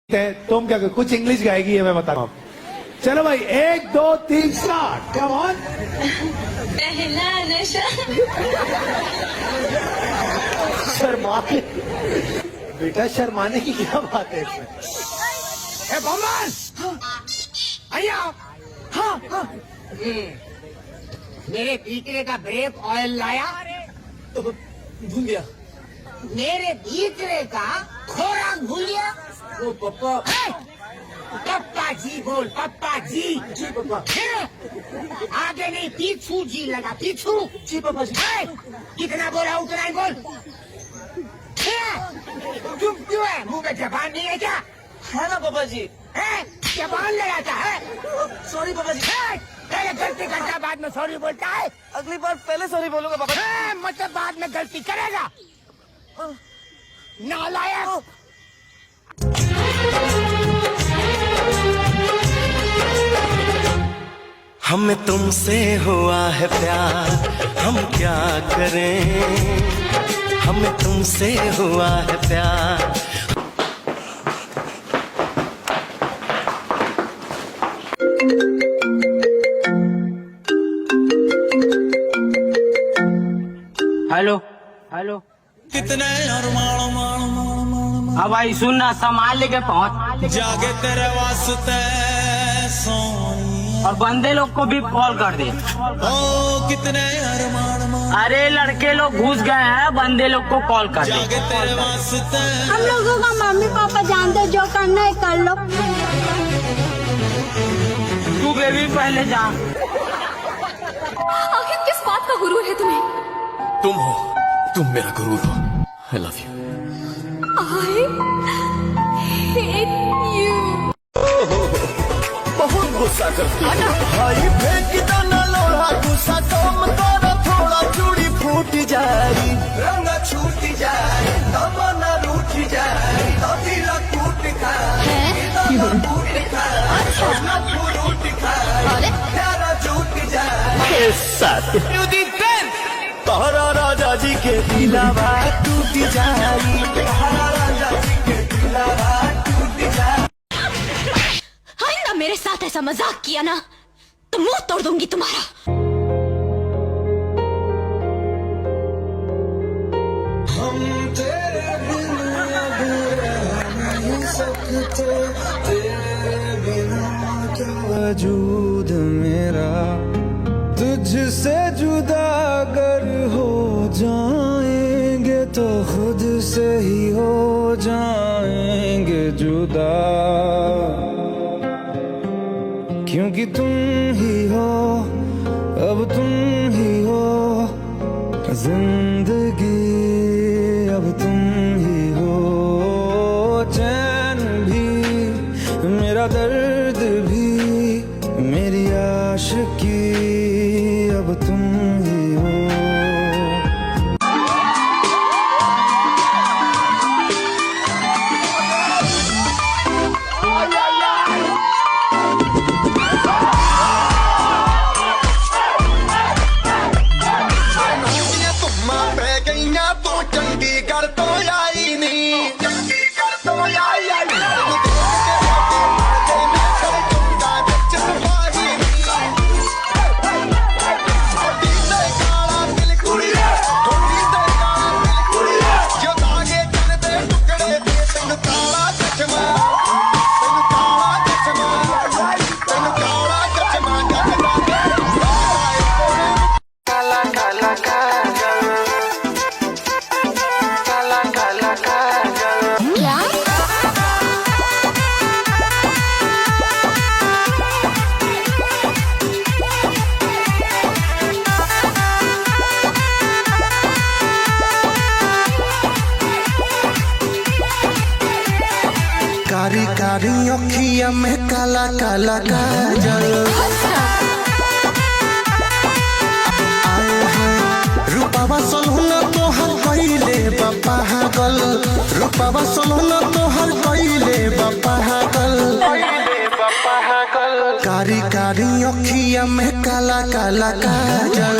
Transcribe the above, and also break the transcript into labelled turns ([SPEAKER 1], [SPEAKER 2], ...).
[SPEAKER 1] तुम क्या कुछ इंग्लिश गाएगी है मैं बता रहा हूँ। चलो भाई 1 2 3 स्टार्ट कम ऑन।
[SPEAKER 2] पहला नशा।
[SPEAKER 1] शर्माने बेटा शर्माने की क्या बात है इसमें। ए बमन आया। हाँ हाँ
[SPEAKER 3] मेरे भीतरे का ब्रेक ऑयल लाया
[SPEAKER 1] तो भूल गया।
[SPEAKER 3] मेरे भीतरे का खोराक भूल गया।
[SPEAKER 1] ओ पप्पा
[SPEAKER 3] पप्पा जी बोल पप्पा जी।
[SPEAKER 1] जी पापा।
[SPEAKER 3] आगे नहीं पीछू जी लगा पीछू।
[SPEAKER 1] जी पापा जी।
[SPEAKER 3] कितना बोला उतना ही बोल। तुम क्यों है मुंह में जबान नहीं है क्या?
[SPEAKER 1] है ना पापा जी।
[SPEAKER 3] है जबान लगाता है।
[SPEAKER 1] सॉरी पापा जी।
[SPEAKER 3] पहले गलती करता बाद में सॉरी बोलता है।
[SPEAKER 1] अगली बार पहले सॉरी बोलूंगा पापा।
[SPEAKER 3] मतलब बाद में गलती करेगा नालायक।
[SPEAKER 4] हमें तुमसे हुआ है प्यार हम क्या करें, हमें तुमसे हुआ है प्यार।
[SPEAKER 5] हेलो हेलो
[SPEAKER 6] कितने
[SPEAKER 5] अब भाई सुनना सामान लेके पहुंच
[SPEAKER 6] जागे तेरे वास्ते सोनी।
[SPEAKER 5] और बंदे लोग को भी कॉल कर दे।
[SPEAKER 6] ओ कितने अरमान
[SPEAKER 5] अरे लड़के लोग घुस गए हैं, बंदे लोग को कॉल कर दे।
[SPEAKER 6] जागे तेरे वास्ते।
[SPEAKER 7] हम लोगों का मम्मी पापा जानते, जो करना है कर लो।
[SPEAKER 5] तू बेबी पहले जा।
[SPEAKER 2] आखिर किस बात का गुरूर है तुम्हें?
[SPEAKER 8] तुम हो, तुम मेरा गुरूर हो। I love you.
[SPEAKER 2] I hate you.
[SPEAKER 4] बहुत गुस्सा करती है भाई, फेंक दो ना लोड़ा गुस्सा कम करो थोड़ा, चूड़ी फूट जाए रंग छूट जाए तमन्ना रूठ जाए दिल टूट जाए प्यारा झूठ जाए साथ तोहरा राजा जी के दिलावा टूट जाए, तोहरा राजा जी के दिलावा टूट जाए।
[SPEAKER 2] आइंदा मेरे साथ ऐसा मजाक किया ना तो मुंह तोड़ दूंगी तुम्हारा।
[SPEAKER 4] हम तेरे बिन अब रह नहीं सकते, तेरे बिना क्या वजूद मेरा, तुझसे जुदा अगर हो जाएंगे तो खुद से ही हो जाएंगे जुदा, क्योंकि तुम ही हो अब तुम ही हो जिंदगी, अब तुम ही हो चैन भी मेरा दर्द भी मेरी आशिकी, अब तुम ही हो। चंडीगढ़ तो आई नहीं, चंडीगढ़ तो आई कारी कारी अखिया में काला काला काजल, आए हैं रूपावा सोलहुना तोहर कइले बापा गल, रूपावा सोलहुना तोहर कइले बापा गल, कारी कारी अखिया में काला काला काजल।